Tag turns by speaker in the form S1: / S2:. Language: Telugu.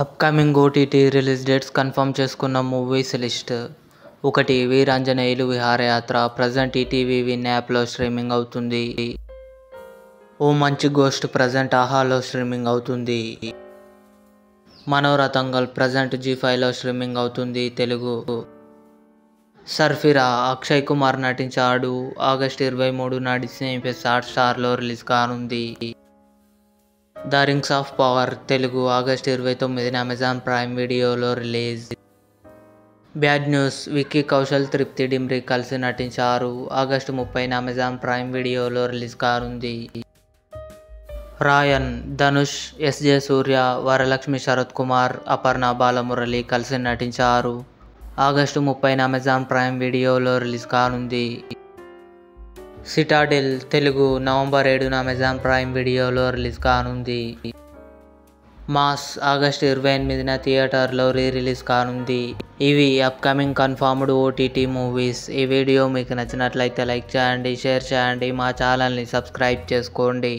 S1: Upcoming OTT release dates confirm చేసుకున్న movies list. 1. Veeranjaneyulu Viharayatra present ETV win యాప్లో స్ట్రీమింగ్ అవుతుంది. ఓ మంచి గోస్ట్ ప్రజెంట్ ఆహాలో స్ట్రీమింగ్ అవుతుంది. మనోరతంగల్ ప్రజెంట్ జీ5లో స్ట్రీమింగ్ అవుతుంది తెలుగు. సర్ఫిరా అక్షయ్ కుమార్ నటించాడు. ఆగస్టు 23న డిస్నీ ప్లస్ హాట్‌స్టార్లో రిలీజ్ కానుంది. The Rings of Power Telugu August 29న అమెజాన్ ప్రైమ్ వీడియోలో release. Bad News Vicky Kaushal, Tripti Dimri కలిసి నటించారు. ఆగస్టు 30న అమెజాన్ ప్రైమ్ వీడియోలో రిలీజ్ కానుంది. రాయన్ ధనుష్, ఎస్జే సూర్య, వరలక్ష్మి శరత్ కుమార్, అపర్ణ బాలమురళి కలిసి నటించారు. ఆగస్టు 30న అమెజాన్ ప్రైమ్ వీడియోలో రిలీజ్ కానుంది. సిటాడెల్ తెలుగు నవంబర్ 7న అమెజాన్ ప్రైమ్ వీడియోలో రిలీజ్ కానుంది. మాస్ ఆగస్టు 28న థియేటర్లో రిలీజ్ కానుంది. ఇవి అప్కమింగ్ కన్ఫర్మ్డ్ ఓటీటీ మూవీస్. ఈ వీడియో మీకు నచ్చినట్లయితే లైక్ చేయండి, షేర్ చేయండి, మా ఛానల్ని సబ్స్క్రైబ్ చేసుకోండి.